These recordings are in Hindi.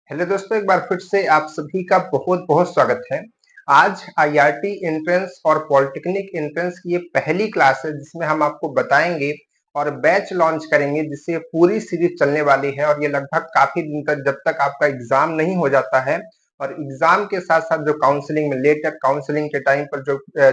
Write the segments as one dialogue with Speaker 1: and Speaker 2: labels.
Speaker 1: हेलो दोस्तों, एक बार फिर से आप सभी का बहुत बहुत स्वागत है। आज आईआरटी एंट्रेंस और पॉलिटेक्निक एंट्रेंस की ये पहली क्लास है जिसमें हम आपको बताएंगे और बैच लॉन्च करेंगे जिससे पूरी सीरीज चलने वाली है और ये लगभग काफी दिन तक, जब तक आपका एग्जाम नहीं हो जाता है और एग्जाम के साथ साथ जो काउंसलिंग में लेटर काउंसलिंग के टाइम पर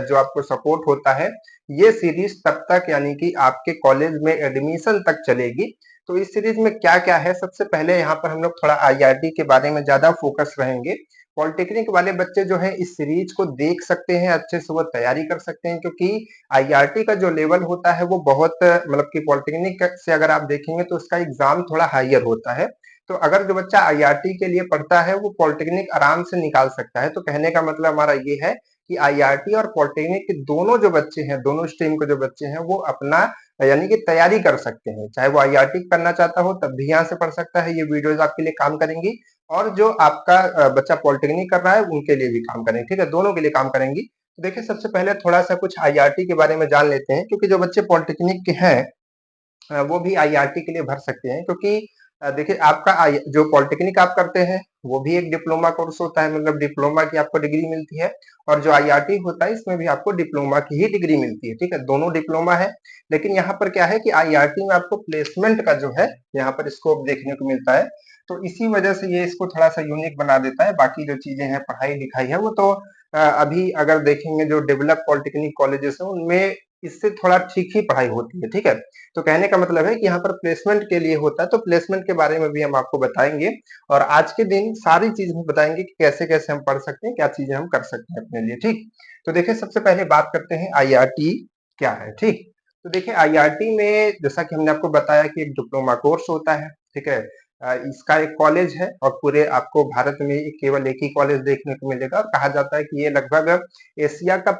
Speaker 1: जो आपको सपोर्ट होता है, ये सीरीज तब तक यानी कि आपके कॉलेज में एडमिशन तक चलेगी। तो इस सीरीज में क्या क्या है, सबसे पहले यहाँ पर हम लोग थोड़ा आईआरटी के बारे में ज्यादा फोकस रहेंगे। पॉलिटेक्निक वाले बच्चे जो है इस सीरीज को देख सकते हैं, अच्छे से वो तैयारी कर सकते हैं, क्योंकि आईआरटी का जो लेवल होता है वो बहुत मतलब कि पॉलिटेक्निक से अगर आप देखेंगे तो उसका एग्जाम थोड़ा हाइयर होता है। तो अगर जो बच्चा आईआरटी के लिए पढ़ता है वो पॉलिटेक्निक आराम से निकाल सकता है। तो कहने का मतलब हमारा ये है कि आईआरटी और पॉलिटेक्निक के दोनों जो बच्चे हैं, दोनों स्ट्रीम के जो बच्चे हैं, वो अपना यानी कि तैयारी कर सकते हैं। चाहे वो आईआरटी करना चाहता हो तब भी यहाँ से पढ़ सकता है, ये वीडियोस आपके लिए काम करेंगी। और जो आपका बच्चा पॉलिटेक्निक कर रहा है उनके लिए भी काम करेंगे, ठीक है, दोनों के लिए काम करेंगी। तो देखिए, सबसे पहले थोड़ा सा कुछ आईआरटी के बारे में जान लेते हैं, क्योंकि जो बच्चे पॉलिटेक्निक के हैं वो भी आईआरटी के लिए भर सकते हैं, क्योंकि देखिए आपका जो पॉलिटेक्निक आप करते हैं वो भी एक डिप्लोमा कोर्स होता है, मतलब डिप्लोमा की आपको डिग्री मिलती है। और जो आईआरटी होता है इसमें भी आपको डिप्लोमा की ही डिग्री मिलती है, ठीक है, दोनों डिप्लोमा है। लेकिन यहाँ पर क्या है कि आईआरटी में आपको प्लेसमेंट का जो है यहाँ पर स्कोप देखने को मिलता है। तो इसी वजह से ये इसको थोड़ा सा यूनिक बना देता है। बाकी जो चीजें हैं, पढ़ाई लिखाई है, वो तो अभी अगर देखेंगे जो डेवलप पॉलिटेक्निक कॉलेजेस है उनमें इससे थोड़ा ठीक ही पढ़ाई होती है, ठीक है। तो कहने का मतलब है कि यहाँ पर प्लेसमेंट के लिए होता है, तो प्लेसमेंट के बारे में भी हम आपको बताएंगे। और आज के दिन सारी चीज हम बताएंगे कि कैसे कैसे हम पढ़ सकते हैं, क्या चीजें हम कर सकते हैं अपने लिए, ठीक। तो देखिए, सबसे पहले बात करते हैं आईआरटी क्या है, ठीक। तो देखिए, आईआरटी में जैसा कि हमने आपको बताया कि एक डिप्लोमा कोर्स होता है, ठीक है। इसका एक कॉलेज है और पूरे आपको भारत में केवल एक ही कॉलेज देखने को मिलेगा। और कहा जाता है कि ये लगभग एशिया का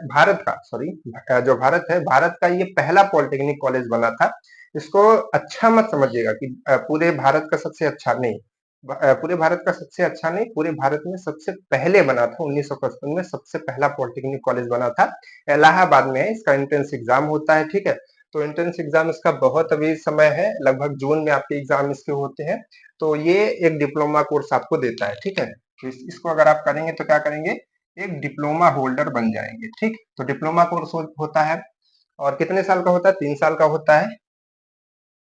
Speaker 1: भारत का सॉरी जो भारत है, भारत का ये पहला पॉलिटेक्निक कॉलेज बना था। इसको अच्छा मत समझिएगा कि पूरे भारत का सबसे अच्छा नहीं, पूरे भारत का सबसे अच्छा नहीं, पूरे भारत में सबसे पहले बना था। 1955 में सबसे पहला पॉलिटेक्निक कॉलेज बना था, इलाहाबाद में है। इसका एंट्रेंस एग्जाम होता है, ठीक है। तो एंट्रेंस एग्जाम इसका बहुत अभी समय है, लगभग जून में आपके एग्जाम इसके होते हैं। तो ये एक डिप्लोमा कोर्स आपको देता है, ठीक है। तो इसको अगर आप करेंगे तो क्या करेंगे, एक डिप्लोमा होल्डर बन जाएंगे, ठीक। तो डिप्लोमा कोर्स होता है और कितने साल का होता है, 3 साल का होता है।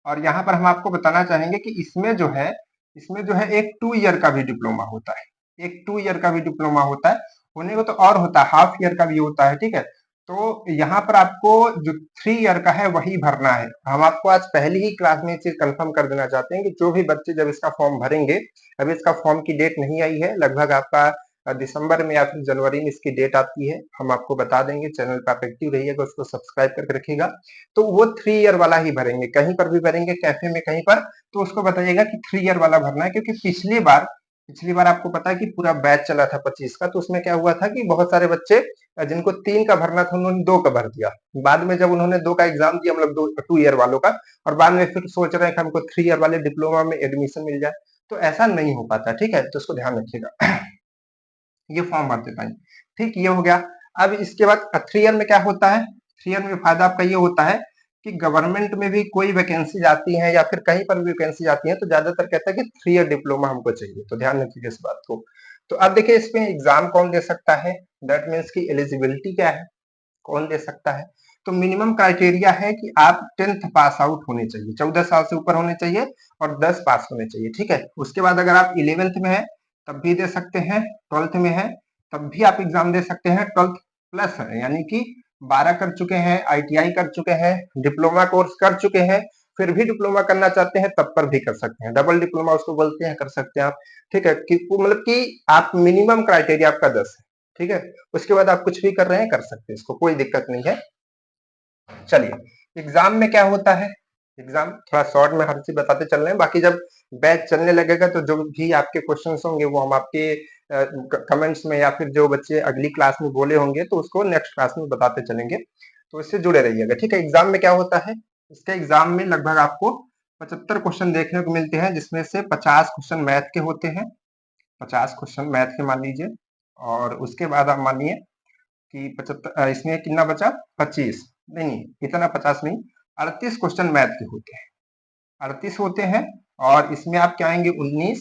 Speaker 1: और यहाँ पर हम आपको बताना चाहेंगे कि इसमें जो है एक 2 ईयर का भी डिप्लोमा होता है, एक 2 ईयर का भी डिप्लोमा होता है। होने को तो और होता है, हाफ ईयर का भी होता है, ठीक है। तो यहाँ पर आपको जो 3 ईयर का है वही भरना है। हम आपको आज पहली ही क्लास में ये चीज कंफर्म कर देना चाहते हैं कि जो भी बच्चे जब इसका फॉर्म भरेंगे, अभी इसका फॉर्म की डेट नहीं आई है, लगभग आपका दिसंबर में या फिर जनवरी में इसकी डेट आती है, हम आपको बता देंगे। चैनल पर आप एक्टिव रहिएगा, उसको सब्सक्राइब करके रखिएगा। तो वो 3 ईयर वाला ही भरेंगे, कहीं पर भी भरेंगे, कैफे में कहीं पर, तो उसको बताइएगा कि 3 ईयर वाला भरना है। क्योंकि पिछली बार आपको पता है कि पूरा बैच चला था 25 का, तो उसमें क्या हुआ था कि बहुत सारे बच्चे जिनको 3 का भरना था उन्होंने 2 का भर दिया। बाद में जब उन्होंने 2 का एग्जाम दिया, मतलब 2 ईयर वालों का, और बाद में फिर सोच रहे हैं कि हमको 3 ईयर वाले डिप्लोमा में एडमिशन मिल जाए, तो ऐसा नहीं हो पाता, ठीक है। तो उसको ध्यान रखिएगा। ये फॉर्म भरते टाइम, ठीक, ये हो गया। अब इसके बाद 3 ईयर में क्या होता है, 3 ईयर में फायदा आपका ये होता है कि गवर्नमेंट में भी कोई वैकेंसी आती है या फिर कहीं पर भी वैकेंसी आती है तो ज्यादातर कहता है कि 3 ईयर डिप्लोमा हमको चाहिए। तो ध्यान रखिए इस बात को। तो अब देखिए, इसमें एग्जाम कौन दे सकता है, दैट मीन्स की एलिजिबिलिटी क्या है, कौन दे सकता है। तो मिनिमम क्राइटेरिया है कि आप 10th पास आउट होने चाहिए, 14 साल से ऊपर होने चाहिए और 10 पास होने चाहिए, ठीक है। उसके बाद अगर आप 11th में है तब भी दे सकते हैं, 12th में है तब भी आप एग्जाम दे सकते हैं, 12th प्लस है यानी कि 12 कर चुके हैं, आईटीआई कर चुके हैं, डिप्लोमा कोर्स कर चुके हैं, फिर भी डिप्लोमा करना चाहते हैं तब पर भी कर सकते हैं। डबल डिप्लोमा उसको बोलते हैं, कर सकते हैं आप, ठीक है। कि मतलब कि आप मिनिमम क्राइटेरिया आपका 10 है, ठीक है। उसके बाद आप कुछ भी कर रहे हैं कर सकते हैं, इसको कोई दिक्कत नहीं है। चलिए, एग्जाम में क्या होता है, एग्जाम थोड़ा शॉर्ट में हर चीज बताते चल रहे हैं, बाकी जब बैच चलने लगेगा तो जो भी आपके क्वेश्चंस होंगे वो हम आपके कमेंट्स में या फिर जो बच्चे अगली क्लास में बोले होंगे तो उसको नेक्स्ट क्लास में बताते चलेंगे। तो इससे जुड़े रहिएगा, ठीक है। एग्जाम में क्या होता है, इसके एग्जाम में लगभग आपको 75 क्वेश्चन देखने को मिलते हैं, जिसमें से 50 क्वेश्चन मैथ के होते हैं, 50 क्वेश्चन मैथ के मान लीजिए। और उसके बाद आप मानिए कि 75, इसमें कितना बचा, 25, नहीं नहीं इतना 50 नहीं, 38 क्वेश्चन मैथ के होते हैं, 38 होते हैं। और इसमें आप क्या आएंगे, 19,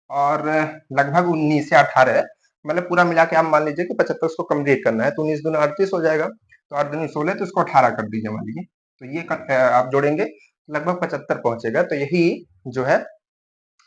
Speaker 1: और लगभग 19 या 18 है, मतलब पूरा मिला के आप मान लीजिए कि 75 उसको कंप्लीट करना है, तो 19 दूना 38 हो जाएगा, तो 8 दूनी 16, तो इसको 18 कर दीजिए मान लीजिए, तो ये आप जोड़ेंगे लगभग 75 पहुंचेगा। तो यही जो है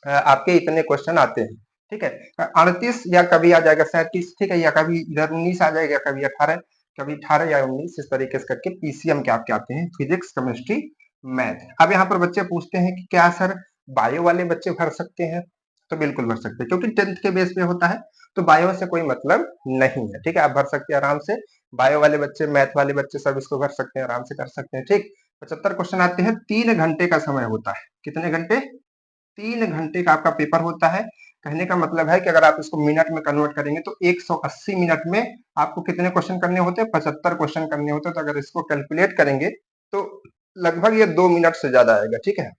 Speaker 1: आपके इतने क्वेश्चन आते हैं, ठीक है। 38 या कभी आ जाएगा 37, ठीक है, या कभी इधर 19 आ जाएगा, कभी 18, कभी 18 या 19, इस तरीके से करके पीसीएम के आपके आते हैं, फिजिक्स, केमिस्ट्री, मैथ। अब यहाँ पर बच्चे पूछते हैं कि क्या सर बायो वाले बच्चे भर सकते हैं? तो बिल्कुल भर सकते हैं, क्योंकि 10th के बेस पे होता है, तो बायो से कोई मतलब नहीं है, ठीक है। आप भर सकते हैं आराम से, बायो वाले बच्चे, मैथ वाले बच्चे सब इसको भर सकते हैं, आराम से कर सकते हैं, ठीक। 75 क्वेश्चन आते हैं, 3 घंटे का समय होता है। कितने घंटे? 3 घंटे का आपका पेपर होता है। कहने का मतलब है कि अगर आप इसको मिनट में कन्वर्ट करेंगे तो 180 मिनट में आपको कितने क्वेश्चन करने होते हैं? 75 क्वेश्चन करने होते हैं। तो अगर इसको कैलकुलेट करेंगे तो लगभग ये 2 मिनट से ज्यादा आएगा, ठीक है।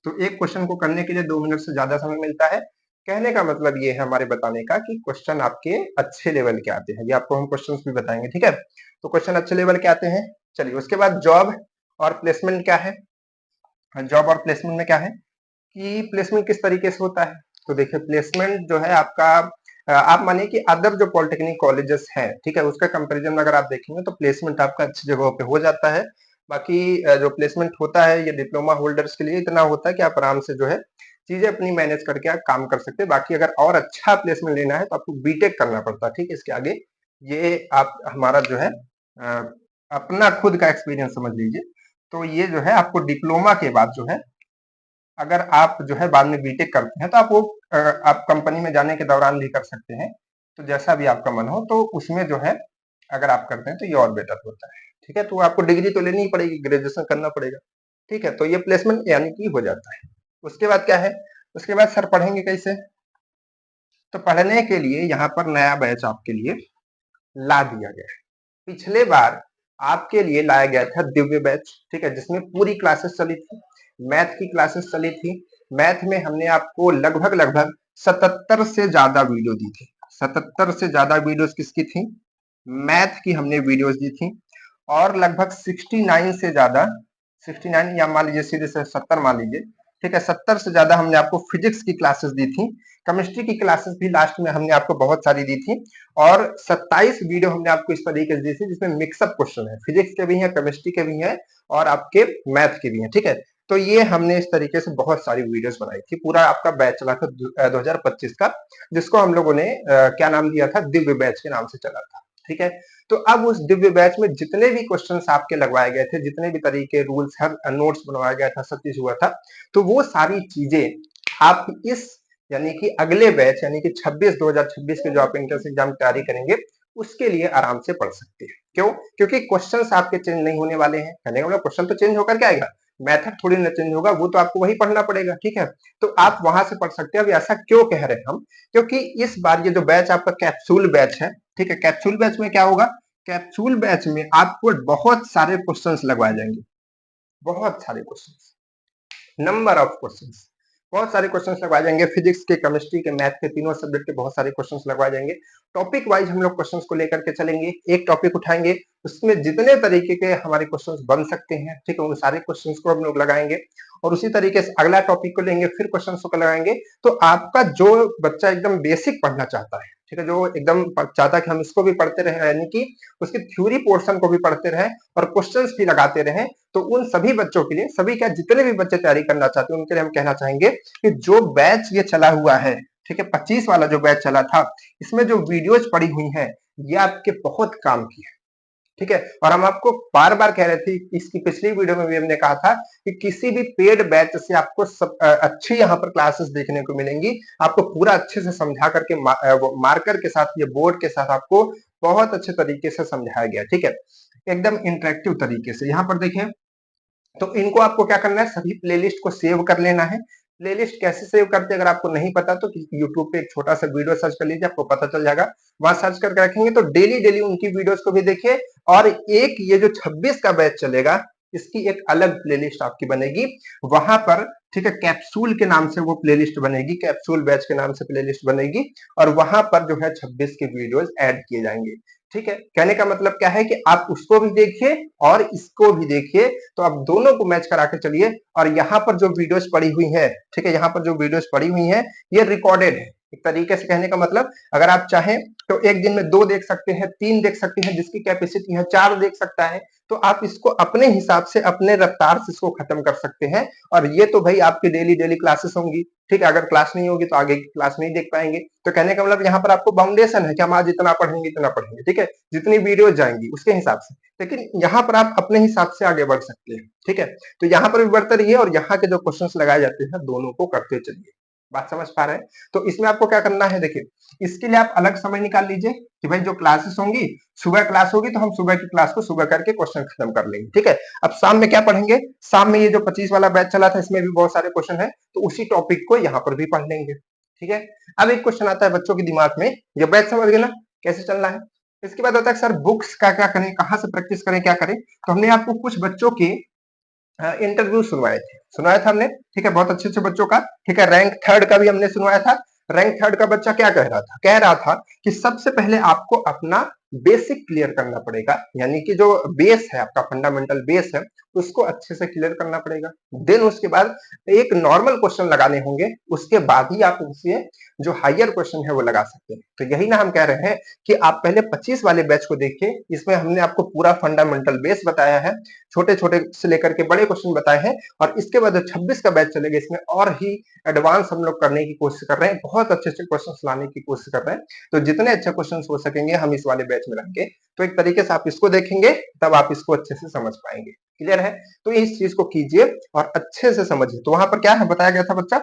Speaker 1: तो एक क्वेश्चन को करने के लिए 2 मिनट से ज्यादा समय मिलता है। कहने का मतलब ये है हमारे बताने का कि क्वेश्चन आपके अच्छे लेवल के आते हैं, ये आपको हम क्वेश्चंस भी बताएंगे, ठीक है। तो क्वेश्चन अच्छे लेवल के आते हैं। चलिए, उसके बाद जॉब और प्लेसमेंट क्या है? जॉब और प्लेसमेंट में क्या है कि प्लेसमेंट किस तरीके से होता है? तो देखिए, प्लेसमेंट जो है आपका, आप मानिए कि अदर जो पॉलिटेक्निक कॉलेजेस हैं, ठीक है, उसका कंपैरिजन में अगर आप देखेंगे तो प्लेसमेंट आपका अच्छी जगहों पे हो जाता है। बाकी जो प्लेसमेंट होता है ये डिप्लोमा होल्डर्स के लिए इतना होता है कि आप आराम से जो है चीजें अपनी मैनेज करके आप काम कर सकते हैं। बाकी अगर और अच्छा प्लेसमेंट लेना है तो आपको बीटेक करना पड़ता है, ठीक है। इसके आगे ये आप हमारा जो है अपना खुद का एक्सपीरियंस समझ लीजिए। तो ये जो है आपको डिप्लोमा के बाद जो है, अगर आप जो है बाद में बीटेक करते हैं तो आप वो आप कंपनी में जाने के दौरान भी कर सकते हैं। तो जैसा भी आपका मन हो, तो उसमें जो है अगर आप करते हैं तो ये और बेटर होता है, ठीक है। तो आपको डिग्री तो लेनी ही पड़ेगी, ग्रेजुएशन करना पड़ेगा, ठीक है। तो ये प्लेसमेंट यानी कि हो जाता है। उसके बाद क्या है? उसके बाद सर पढ़ेंगे कैसे? तो पढ़ने के लिए यहाँ पर नया बैच आपके लिए ला दिया गया है। पिछले बार आपके लिए लाया गया था दिव्य बैच, ठीक है, जिसमें पूरी क्लासेस चली थी, मैथ की क्लासेस चली थी। मैथ में हमने आपको लगभग लगभग 77 से ज्यादा वीडियो दी थी। 77 से ज्यादा वीडियोस किसकी थी? मैथ की हमने वीडियोस दी थी। और लगभग 69 से ज्यादा, 69 या मान लीजिए सीधे से 70 मान लीजिए, ठीक है, 70 से ज्यादा हमने आपको फिजिक्स की क्लासेस दी थी। केमिस्ट्री की क्लासेस भी लास्ट में हमने आपको बहुत सारी दी थी। और 27 वीडियो हमने आपको इस तरीके से दी थी जिसमें मिक्सअप क्वेश्चन है, फिजिक्स के भी हैं, केमिस्ट्री के भी हैं और आपके मैथ के भी हैं, ठीक है। तो ये हमने इस तरीके से बहुत सारी वीडियोस बनाई थी। पूरा आपका बैच चला था 2025 का, जिसको हम लोगों ने क्या नाम दिया था? दिव्य बैच के नाम से चला था, ठीक है। तो अब उस दिव्य बैच में जितने भी क्वेश्चंस आपके लगवाए गए थे, जितने भी तरीके रूल्स, हर नोट्स बनवाया गया था, सब चीज हुआ था, तो वो सारी चीजें आप इस यानी कि अगले बैच यानी कि 2026 के जो आप एंट्रेंस एग्जाम की तैयारी करेंगे उसके लिए आराम से पढ़ सकते हैं। क्यों? क्योंकि क्वेश्चंस आपके चेंज नहीं होने वाले हैं। कहने का मतलब क्वेश्चन तो चेंज होकर क्या आएगा, मेथड थोड़ी ना चेंज होगा, वो तो आपको वही पढ़ना पड़ेगा, ठीक है। तो आप वहां से पढ़ सकते हैं। अब ऐसा क्यों कह रहे हैं हम? क्योंकि इस बार ये जो बैच आपका कैप्सूल बैच है, ठीक है, कैप्सूल बैच में क्या होगा? कैप्सूल बैच में आपको बहुत सारे क्वेश्चंस लगवाए जाएंगे, बहुत सारे क्वेश्चंस, नंबर ऑफ क्वेश्चंस, बहुत सारे क्वेश्चंस लगवाए जाएंगे। फिजिक्स के, केमिस्ट्री के, मैथ के, तीनों सब्जेक्ट के बहुत सारे क्वेश्चंस लगवाए जाएंगे। टॉपिक वाइज हम लोग क्वेश्चंस को लेकर के चलेंगे, एक टॉपिक उठाएंगे, उसमें जितने तरीके के हमारे क्वेश्चंस बन सकते हैं, ठीक है, उन सारे क्वेश्चंस को हम लोग लगाएंगे। और उसी तरीके से अगला टॉपिक को लेंगे, फिर क्वेश्चंस को लगाएंगे। तो आपका जो बच्चा एकदम बेसिक पढ़ना चाहता है, ठीक है, जो एकदम चाहता है कि हम इसको भी पढ़ते रहे, यानी कि उसकी थ्योरी पोर्शन को भी पढ़ते रहे और क्वेश्चंस भी लगाते रहे, तो उन सभी बच्चों के लिए, सभी क्या, जितने भी बच्चे तैयारी करना चाहते हैं उनके लिए हम कहना चाहेंगे कि जो बैच ये चला हुआ है, ठीक है, 25 वाला जो बैच चला था, इसमें जो वीडियोज पड़ी हुई हैं ये आपके बहुत काम की है, ठीक है। और हम आपको बार बार कह रहे थे, इसकी पिछली वीडियो में भी हमने कहा था कि किसी भी पेड बैच से आपको अच्छी यहाँ पर क्लासेस देखने को मिलेंगी। आपको पूरा अच्छे से समझा करके मार्कर के साथ, ये बोर्ड के साथ आपको बहुत अच्छे तरीके से समझाया गया, ठीक है, एकदम इंटरेक्टिव तरीके से। यहाँ पर देखें, तो इनको आपको क्या करना है, सभी प्लेलिस्ट को सेव कर लेना है। प्लेलिस्ट कैसे सेव करते हैं अगर आपको नहीं पता तो यूट्यूब पे एक छोटा सा वीडियो सर्च कर लीजिए, आपको पता चल जाएगा। वहां सर्च करके रखेंगे तो डेली डेली उनकी वीडियोस को भी देखिए। और एक ये जो 26 का बैच चलेगा, इसकी एक अलग प्लेलिस्ट आपकी बनेगी वहां पर, ठीक है, कैप्सूल के नाम से वो प्लेलिस्ट बनेगी, कैप्सूल बैच के नाम से प्लेलिस्ट बनेगी। और वहां पर जो है 26 के वीडियोस ऐड किए जाएंगे। ठीक है, कहने का मतलब क्या है कि आप उसको भी देखिए और इसको भी देखिए, तो आप दोनों को मैच करा के चलिए। और यहाँ पर जो वीडियोस पड़ी हुई है, ठीक है, यहाँ पर जो वीडियोस पड़ी हुई है ये रिकॉर्डेड है। एक तरीके से कहने का मतलब अगर आप चाहें तो एक दिन में 2 देख सकते हैं, 3 देख सकते हैं, जिसकी कैपेसिटी है 4 देख सकता है। तो आप इसको अपने हिसाब से अपने रफ्तार से इसको खत्म कर सकते हैं। और ये तो भाई आपकी डेली डेली क्लासेस होंगी, ठीक है, अगर क्लास नहीं होगी तो आगे की क्लास नहीं देख पाएंगे। तो कहने का मतलब यहाँ पर आपको बाउंडेशन है कि हम आज इतना पढ़ेंगे इतना पढ़ेंगे, ठीक है, जितनी वीडियो जाएंगी उसके हिसाब से। लेकिन यहाँ पर आप अपने हिसाब से आगे बढ़ सकते हैं, ठीक है। तो यहाँ पर भी बढ़ते रहिए और यहाँ के जो क्वेश्चंस लगाए जाते हैं दोनों को करते चलिए। बात समझ पा रहे हैं? तो इसमें आपको क्या करना है, देखिए, इसके लिए आप अलग समय निकाल लीजिए कि भाई जो क्लासेस होंगी, सुबह क्लास होगी तो हम सुबह की क्लास को सुबह करके क्वेश्चन खत्म कर लेंगे, ठीक है। अब शाम में क्या पढ़ेंगे, शाम में ये जो 25 वाला बैच चला था इसमें भी बहुत सारे क्वेश्चन है, तो उसी टॉपिक को यहाँ पर भी पढ़ लेंगे, ठीक है। अब एक क्वेश्चन आता है बच्चों के दिमाग में, ये बैच समझ गए ना कैसे चलना है। इसके बाद होता है सर बुक्स का क्या करें, कहाँ से प्रैक्टिस करें, क्या करें। तो हमने आपको कुछ बच्चों के इंटरव्यू सुनवाया था हमने, ठीक है, बहुत अच्छे अच्छे बच्चों का, ठीक है। रैंक थर्ड का भी हमने सुनवाया था। रैंक थर्ड का बच्चा क्या कह रहा था कि सबसे पहले आपको अपना बेसिक क्लियर करना पड़ेगा, यानी कि जो बेस है आपका, फंडामेंटल बेस है, उसको अच्छे से क्लियर करना पड़ेगा। देन उसके बाद एक नॉर्मल क्वेश्चन लगाने होंगे, उसके बाद ही आप उससे जो हायर क्वेश्चन है वो लगा सकते हैं। तो यही ना हम कह रहे हैं कि आप पहले 25 वाले बैच को देखिए, इसमें हमने आपको पूरा फंडामेंटल बेस बताया है, छोटे छोटे से लेकर के बड़े क्वेश्चन बताए हैं। और इसके बाद 26 का बैच चलेगा, इसमें और ही एडवांस हम लोग करने की कोशिश कर रहे हैं, बहुत अच्छे अच्छे क्वेश्चन लाने की कोशिश कर रहे हैं। तो जितने अच्छे क्वेश्चन हो सकेंगे हम इस वाले बैच में लाएंगे। तो एक तरीके से आप इसको देखेंगे तब आप इसको अच्छे से समझ पाएंगे। क्लियर है? तो इस चीज को कीजिए और अच्छे से समझिए। तो वहां पर क्या है बताया गया था बच्चा,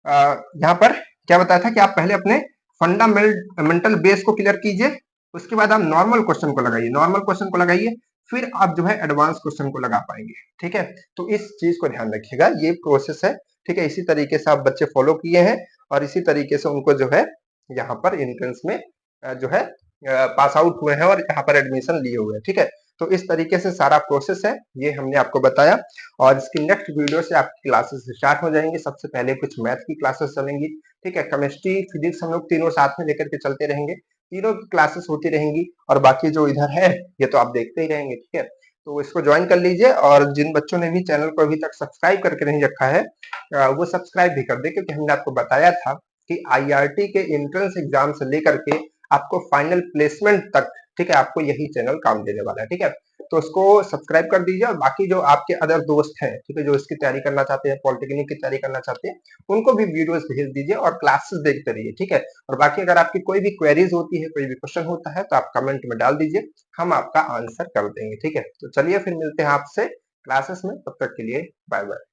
Speaker 1: यहाँ पर क्या बताया था कि आप पहले अपने फंडामेंटल बेस को क्लियर कीजिए, उसके बाद आप नॉर्मल क्वेश्चन को लगाइए, फिर आप जो है एडवांस क्वेश्चन को लगा पाएंगे, ठीक है। तो इस चीज को ध्यान रखिएगा, ये प्रोसेस है, ठीक है। इसी तरीके से आप बच्चे फॉलो किए हैं और इसी तरीके से उनको जो है यहाँ पर एंट्रेंस में जो है पास आउट हुए हैं और यहाँ पर एडमिशन लिए हुए हैं, ठीक है। तो इस तरीके से सारा प्रोसेस है, ये हमने आपको बताया। और इसकी नेक्स्ट वीडियो से आपकी क्लासेस स्टार्ट हो जाएंगी। सबसे पहले कुछ मैथ की क्लासेस चलेंगी, ठीक है। केमिस्ट्री फिजिक्स हम लोग तीनों साथ में लेकर के चलते रहेंगे, तीनों की क्लासेस होती रहेंगी। और बाकी जो इधर है ये तो आप देखते ही रहेंगे, ठीक है। तो इसको ज्वाइन कर लीजिए और जिन बच्चों ने भी चैनल को अभी तक सब्सक्राइब करके नहीं रखा है वो सब्सक्राइब भी कर दे, क्योंकि हमने आपको बताया था कि आईआरटी के एंट्रेंस एग्जाम से लेकर के आपको फाइनल प्लेसमेंट तक, ठीक है, आपको यही चैनल काम देने वाला है, ठीक है। तो उसको सब्सक्राइब कर दीजिए और बाकी जो आपके अदर दोस्त हैं, ठीक है, जो इसकी तैयारी करना चाहते हैं, पॉलिटेक्निक की तैयारी करना चाहते हैं, उनको भी वीडियोस भेज दीजिए और क्लासेस देखते रहिए, ठीक है। और बाकी अगर आपकी कोई भी क्वेरीज होती है, कोई भी क्वेश्चन होता है तो आप कमेंट में डाल दीजिए, हम आपका आंसर कर देंगे, ठीक है। तो चलिए फिर मिलते हैं आपसे क्लासेस में, तब तक के लिए बाय बाय।